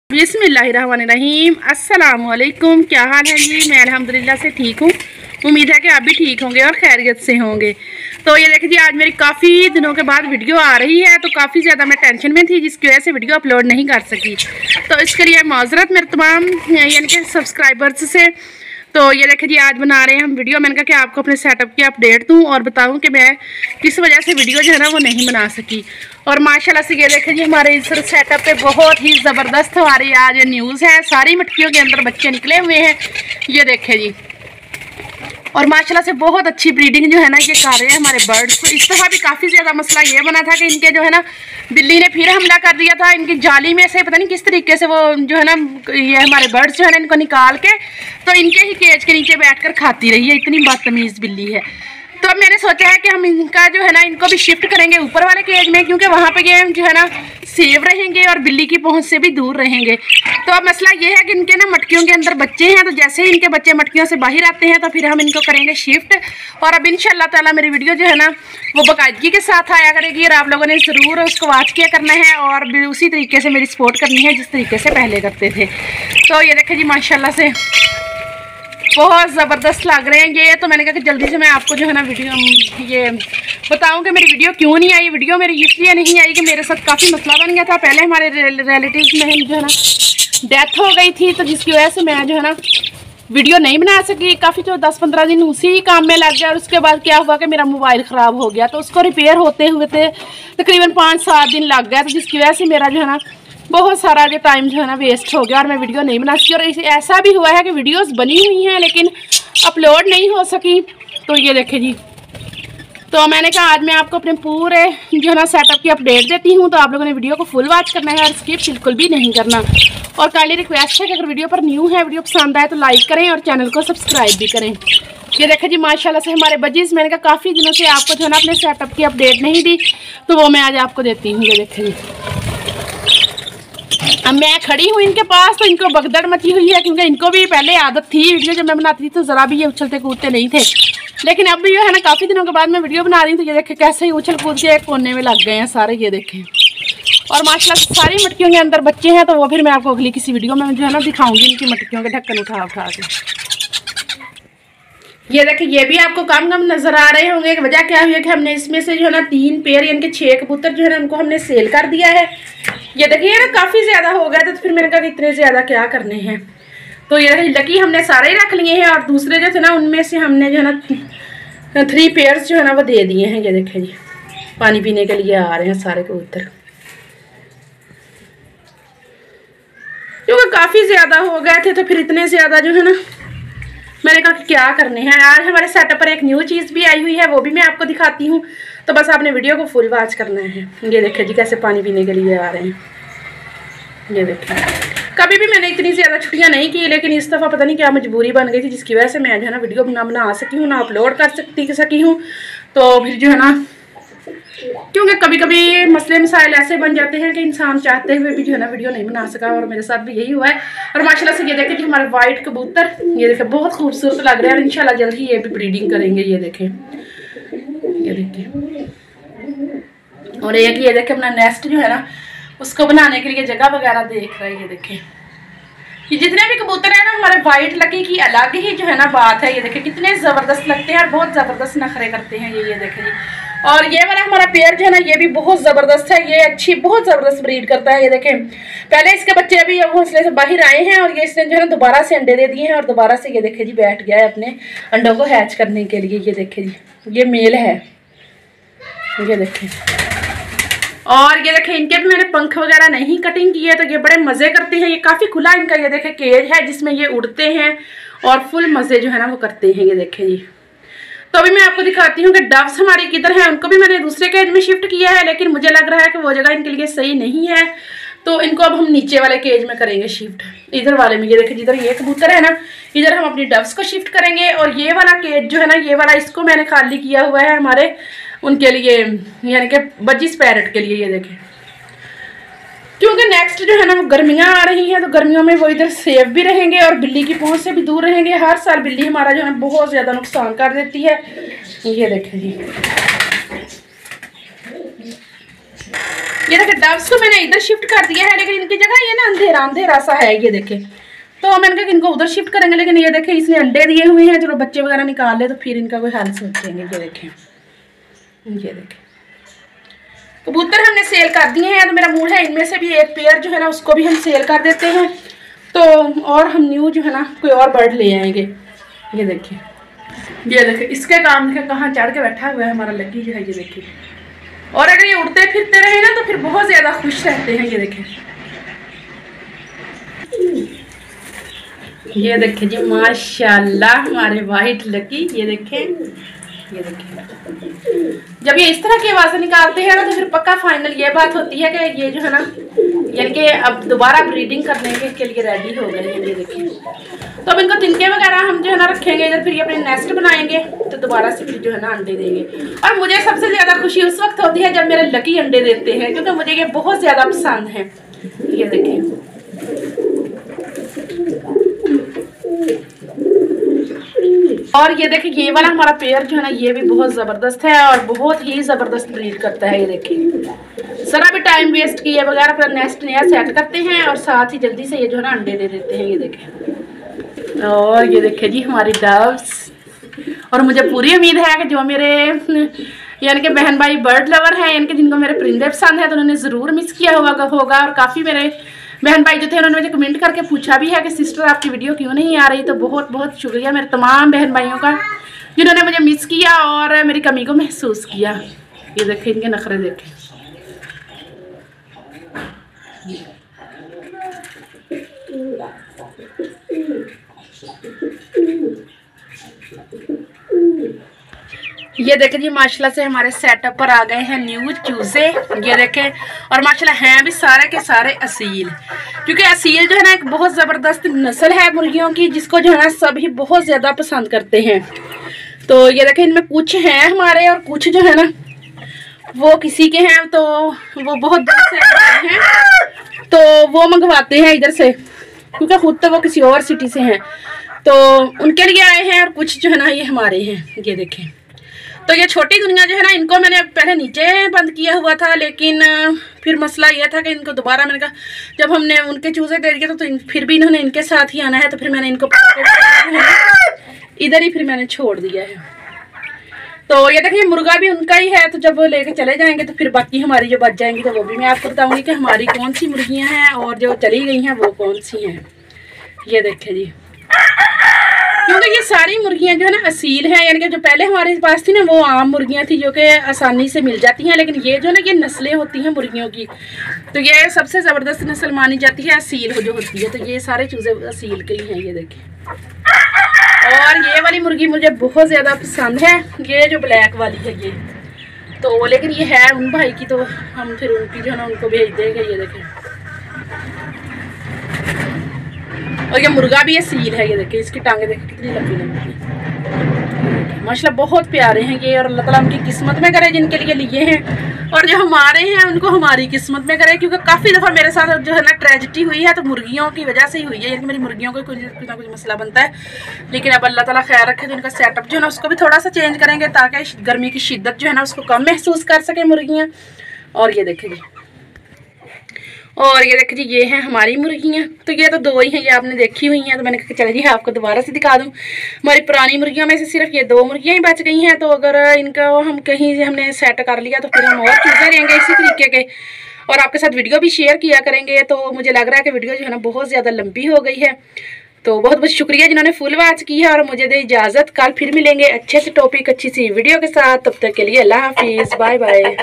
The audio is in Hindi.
बिस्मिल्लाहिर्रहमानिर्रहीम। अस्सलामुअलैकुम। क्या हाल है जी? मैं अल्हम्दुलिल्लाह से ठीक हूँ। उम्मीद है कि आप भी ठीक होंगे और खैरियत से होंगे। तो ये देखिए जी, आज मेरी काफ़ी दिनों के बाद वीडियो आ रही है, तो काफ़ी ज़्यादा मैं टेंशन में थी जिसकी वजह से वीडियो अपलोड नहीं कर सकी। तो इसके लिए माजरत मेरे तमाम यानी कि सब्सक्राइबर्स से। तो ये देखिए जी, आज बना रहे हैं हम वीडियो। मैंने कहा कि आपको अपने सेटअप की अपडेट दूं और बताऊं कि मैं किस वजह से वीडियो जो है ना वो नहीं बना सकी। और माशाल्लाह से ये देखिए जी, हमारे इस सेटअप पे बहुत ही ज़बरदस्त हमारी आज न्यूज़ है। सारी मटकियों के अंदर बच्चे निकले हुए हैं, ये देखें जी। और माशाल्लाह से बहुत अच्छी ब्रीडिंग जो है ना ये कर रहे हैं हमारे बर्ड्स। तो इस दफ़ा भी काफ़ी ज़्यादा मसला ये बना था कि इनके जो है ना बिल्ली ने फिर हमला कर दिया था। इनकी जाली में से पता नहीं किस तरीके से वो जो है ना ये हमारे बर्ड्स जो है ना इनको निकाल के तो इनके ही केज के नीचे बैठकर खाती रही है। इतनी बदतमीज़ बिल्ली है। तो अब मैंने सोचा है कि हम इनका जो है ना इनको भी शिफ्ट करेंगे ऊपर वाले केज में, क्योंकि वहाँ पे ये जो है ना सेफ रहेंगे और बिल्ली की पहुँच से भी दूर रहेंगे। तो अब मसला ये है कि इनके ना मटकियों के अंदर बच्चे हैं, तो जैसे ही इनके बच्चे मटकियों से बाहर आते हैं तो फिर हम इनको करेंगे शिफ्ट। और अब इंशाल्लाह ताला मेरी वीडियो जो है ना वो बाकायदगी के साथ आया करेगी और आप लोगों ने ज़रूर उसको वॉच किया करना है और उसी तरीके से मेरी सपोर्ट करनी है जिस तरीके से पहले करते थे। तो ये देखें जी, माशाल्लाह से बहुत ज़बरदस्त लग रहे हैं ये। तो मैंने कहा कि जल्दी से मैं आपको जो है ना वीडियो ये बताऊं कि मेरी वीडियो क्यों नहीं आई। वीडियो मेरी इसलिए नहीं आई कि मेरे साथ काफ़ी मसला बन गया था। पहले हमारे रिलेटिव्स में जो है ना डेथ हो गई थी, तो जिसकी वजह से मैं जो है ना वीडियो नहीं बना सकी। काफ़ी जो 10-15 दिन उसी काम में लग गया। और उसके बाद क्या हुआ कि मेरा मोबाइल ख़राब हो गया, तो उसको रिपेयर होते हुए थे तकरीबन 5-7 दिन लग गया। तो जिसकी वजह से मेरा जो है ना बहुत सारा जो टाइम जो है ना वेस्ट हो गया और मैं वीडियो नहीं बना सकी। और ऐसा भी हुआ है कि वीडियोस बनी हुई हैं लेकिन अपलोड नहीं हो सकी। तो ये देखें जी, तो मैंने कहा आज मैं आपको अपने पूरे जो है ना सेटअप की अपडेट देती हूँ। तो आप लोगों ने वीडियो को फुल वॉच करना है और स्किप बिल्कुल भी नहीं करना। और काइंडली रिक्वेस्ट है कि अगर वीडियो पर न्यू है, वीडियो पसंद आए तो लाइक करें और चैनल को सब्सक्राइब भी करें। ये देखें जी, माशाल्लाह से हमारे बजीज, मैंने कहा काफ़ी दिनों से आपको जो है ना अपने सेटअप की अपडेट नहीं दी, तो वो मैं आज आपको देती हूँ। ये देखें जी, अब मैं खड़ी हूँ इनके पास, तो इनको भगदड़ मची हुई है क्योंकि इनको भी पहले आदत थी वीडियो जब मैं बनाती थी तो ज़रा भी ये उछलते कूदते नहीं थे। लेकिन अब भी जो है ना काफ़ी दिनों के बाद मैं वीडियो बना रही हूँ, तो ये देखें कैसे ही उछल कूद के एक कोने में लग गए हैं सारे। ये देखें, और माशाल्लाह सारी मटकियों के अंदर बच्चे हैं, तो वो फिर मैं आपको अगली किसी वीडियो में जो है ना दिखाऊंगी इनकी मटकियों के ढक्कन उठा उठा के। ये देखिए, ये भी आपको कम नजर आ रहे होंगे। वजह क्या हुई है कि हमने इसमें से जो है ना 3 पेयर यानी कि 6 कबूतर जो है ना उनको हमने सेल कर दिया है। ये देखिए ना काफ़ी ज़्यादा हो गया, तो फिर मैंने कहा कि इतने ज़्यादा क्या करने हैं। तो ये लकी हमने सारे ही रख लिए हैं और दूसरे जो थे ना उनमें से हमने जो है ना 3 पेयर्स जो है ना वो दे दिए हैं। ये देखें जी, पानी पीने के लिए आ रहे हैं सारे कबूतर, क्योंकि काफ़ी ज़्यादा हो गए थे। तो फिर इतने ज़्यादा जो है ना मैंने कहा कि क्या करने हैं। आज हमारे सेटअप पर एक न्यू चीज़ भी आई हुई है, वो भी मैं आपको दिखाती हूँ। तो बस आपने वीडियो को फुल वॉच करना है। ये देखिए जी, कैसे पानी पीने के लिए आ रहे हैं। ये देखिए, कभी भी मैंने इतनी ज़्यादा छुट्टियाँ नहीं की, लेकिन इस दफ़ा पता नहीं क्या मजबूरी बन गई थी जिसकी वजह से मैं जो है ना वीडियो ना बना सकी हूँ, ना अपलोड कर सकी हूँ। तो फिर जो है ना, क्योंकि कभी कभी मसले मसाइल ऐसे बन जाते हैं कि इंसान चाहते हुए भी जो है ना वीडियो नहीं बना सका, और मेरे साथ भी यही हुआ है। और माशाल्लाह से ये देखें कि हमारे वाइट कबूतर, ये देखें बहुत खूबसूरत लग रहे हैं और इंशाल्लाह जल्द ही ये भी ब्रीडिंग करेंगे। ये देखें, ये देखिए, और एक ये देखें अपना नेस्ट जो है ना उसको बनाने के लिए जगह वगैरह देख रहे हैं। ये देखें, ये जितने भी कबूतर हैं ना हमारे वाइट लकी की अलग ही जो है ना बात है। ये देखें कितने ज़बरदस्त लगते हैं और बहुत ज़बरदस्त नखरे करते हैं ये देखें जी। और ये वाला हमारा पेयर जो है ना ये भी बहुत ज़बरदस्त है, ये अच्छी बहुत ज़बरदस्त ब्रीड करता है। ये देखें, पहले इसके बच्चे अभी घोंसले से बाहर आए हैं और ये इसने जो है ना दोबारा से अंडे दे दिए हैं और दोबारा से ये देखें जी बैठ गया है अपने अंडों को हैच करने के लिए। ये देखें जी, ये मेल है। ये देखें, और ये देखें इनके भी मैंने पंख वगैरह नहीं कटिंग किए, तो ये बड़े मज़े करते हैं। ये काफ़ी खुला इनका ये देखें केज है जिसमें ये उड़ते हैं और फुल मज़े जो है ना वो करते हैं। ये देखें जी, तो अभी मैं आपको दिखाती हूँ कि डव्स हमारी किधर है। उनको भी मैंने दूसरे केज में शिफ्ट किया है, लेकिन मुझे लग रहा है कि वो जगह इनके लिए सही नहीं है, तो इनको अब हम नीचे वाले केज में करेंगे शिफ्ट, इधर वाले में। ये देखिए, जिधर ये कबूतर है ना इधर हम अपनी डव्स को शिफ्ट करेंगे। और ये वाला केज जो है ना ये वाला इसको मैंने खाली किया हुआ है हमारे उनके लिए यानी कि बजीज पैरट के लिए। ये देखें, क्योंकि नेक्स्ट जो है ना वो गर्मियाँ आ रही हैं, तो गर्मियों में वो इधर सेफ भी रहेंगे और बिल्ली की पहुंच से भी दूर रहेंगे। हर साल बिल्ली हमारा जो है ना बहुत ज़्यादा नुकसान कर देती है। ये देखें जी, ये देखिए डव्स को मैंने इधर शिफ्ट कर दिया है, लेकिन इनकी जगह ये ना अंधेरा अंधेरा सा है, ये देखे। तो मैंने कहा इनको उधर शिफ्ट करेंगे, लेकिन ये देखे इसने अंडे दिए हुए हैं, चलो बच्चे वगैरह निकाल ले तो फिर इनका कोई हाल सोचेंगे। ये देखें, ये देखें कबूतर हमने सेल कर दिए हैं। तो मेरा मूड है इनमें से भी एक पेयर जो है ना उसको भी हम सेल कर देते हैं, तो और हम न्यू जो है ना कोई और बर्ड ले आएंगे। ये देखिए, ये देखिए इसके काम के कहाँ चढ़ के बैठा हुआ है हमारा लकी जो है, ये देखिए। और अगर ये उड़ते फिरते रहे ना तो फिर बहुत ज्यादा खुश रहते हैं। ये देखें, ये देखें जी माशाल्लाह हमारे वाइट लकी। ये देखें, ये देखिए जब ये इस तरह की आवाज़ें निकालते हैं ना तो फिर पक्का फाइनल ये बात होती है कि ये जो है ना यानी कि अब दोबारा ब्रीडिंग करने के लिए रेडी हो गए हैं। ये देखिए, तो अब इनको तिनके वगैरह हम जो है ना रखेंगे इधर, फिर ये अपने नेस्ट बनाएंगे तो दोबारा से फिर जो है ना अंडे देंगे। और मुझे सबसे ज़्यादा खुशी उस वक्त होती है जब मेरे लकी अंडे देते हैं, क्योंकि मुझे ये बहुत ज़्यादा पसंद है। ये देखिए, और ये देखिए ये वाला हमारा पेयर जो है ना ये भी बहुत ज़बरदस्त है और बहुत ही ज़बरदस्त ब्रीड करता है। ये देखिए जरा भी टाइम वेस्ट किए बगैर अपना नेस्ट नया सेट करते हैं और साथ ही जल्दी से ये जो है ना अंडे दे देते हैं। ये देखें, और ये देखिए जी हमारी डव्स। और मुझे पूरी उम्मीद है कि जो मेरे यानी कि बहन भाई बर्ड लवर हैं, यानी कि जिनको मेरे परिंदे पसंद है, तो उन्होंने ज़रूर मिस किया होगा। और काफ़ी मेरे बहन भाई जो थे उन्होंने मुझे कमेंट करके पूछा भी है कि सिस्टर आपकी वीडियो क्यों नहीं आ रही। तो बहुत बहुत शुक्रिया मेरे तमाम बहन भाइयों का जिन्होंने मुझे मिस किया और मेरी कमी को महसूस किया। ये देखें इनके नखरे देखें। ये देखें जी माशाल्लाह से हमारे सेटअप पर आ गए हैं न्यू चूजे। ये देखें, और माशाल्लाह हैं भी सारे के सारे असील, क्योंकि असील जो है ना एक बहुत ज़बरदस्त नस्ल है मुर्गियों की, जिसको जो है ना सभी बहुत ज़्यादा पसंद करते हैं। तो ये देखें इनमें कुछ हैं हमारे और कुछ जो है ना वो किसी के हैं, तो वो बहुत दूर से आते हैं तो वो मंगवाते हैं इधर से, क्योंकि खुद तो वो किसी और सिटी से हैं तो उनके लिए आए हैं, और कुछ जो है ना ये हमारे हैं। ये देखें, तो ये छोटी दुनिया जो है ना इनको मैंने पहले नीचे बंद किया हुआ था, लेकिन फिर मसला ये था कि इनको दोबारा मैंने कहा जब हमने उनके चूजे दे दिए तो फिर भी इन्होंने इनके साथ ही आना है, तो फिर मैंने इनको इधर ही फिर मैंने छोड़ दिया है। तो ये देखिए मुर्गा भी उनका ही है, तो जब वो लेके चले जाएंगे तो फिर बाकी हमारी जो बच जाएंगी तो वो भी मैं आपको बताऊंगी कि हमारी कौन सी मुर्गियाँ हैं और जो चली गई हैं वो कौन सी हैं। ये देखें जी, क्योंकि ये सारी मुर्गियां जो है ना असील हैं, यानी कि जो पहले हमारे पास थी ना वो आम मुर्गियां थी जो कि आसानी से मिल जाती हैं, लेकिन ये जो ना ये नस्लें होती हैं मुर्गियों की, तो ये सबसे ज़बरदस्त नस्ल मानी जाती है असील जो होती है। तो ये सारे चूज़े असील के ही हैं। ये देखिए, और ये वाली मुर्गी मुझे बहुत ज़्यादा पसंद है, ये जो ब्लैक वाली है ये, तो लेकिन ये है उन भाई की, तो हम फिर उनकी जो है ना उनको भेज देंगे। ये देखें, और ये मुर्गा भी असील है। ये देखिए इसकी टांगे देखिए कितनी लंबी लंबी है, माशाल्लाह बहुत प्यारे हैं ये। और अल्लाह ताला उनकी किस्मत में करे जिनके लिए लिए हैं, और जो हमारे हैं उनको हमारी किस्मत में करे, क्योंकि काफ़ी दफ़ा मेरे साथ जो है ना ट्रेजिडी हुई है तो मुर्गियों की वजह से ही हुई है, यानी मेरी मुर्गियों को कुछ ना कुछ मसला बनता है। लेकिन अब अल्लाह ताला खैर रखे तो इनका सेटअप जो है ना उसको भी थोड़ा सा चेंज करेंगे ताकि गर्मी की शिद्दत जो है ना उसको कम महसूस कर सके मुर्गियाँ। और ये देखेंगे, और ये देखिए जी ये हैं हमारी मुर्गियाँ। तो ये तो दो ही हैं, ये आपने देखी हुई हैं, तो मैंने कहा चलो जी आपको दोबारा से दिखा दूँ। हमारी पुरानी मुर्गियों में से सिर्फ ये दो मुर्गियाँ ही बच गई हैं, तो अगर इनका हम कहीं हमने सेट कर लिया तो फिर हम और चूज़े रहेंगे इसी तरीके के, और आपके साथ वीडियो भी शेयर किया करेंगे। तो मुझे लग रहा है कि वीडियो जो है ना बहुत ज़्यादा लंबी हो गई है, तो बहुत बहुत शुक्रिया जिन्होंने फुल वॉच की है, और मुझे दे इजाज़त। कल फिर मिलेंगे अच्छे से टॉपिक अच्छी सी वीडियो के साथ, तब तक के लिए अल्लाह हाफिज़, बाय बाय।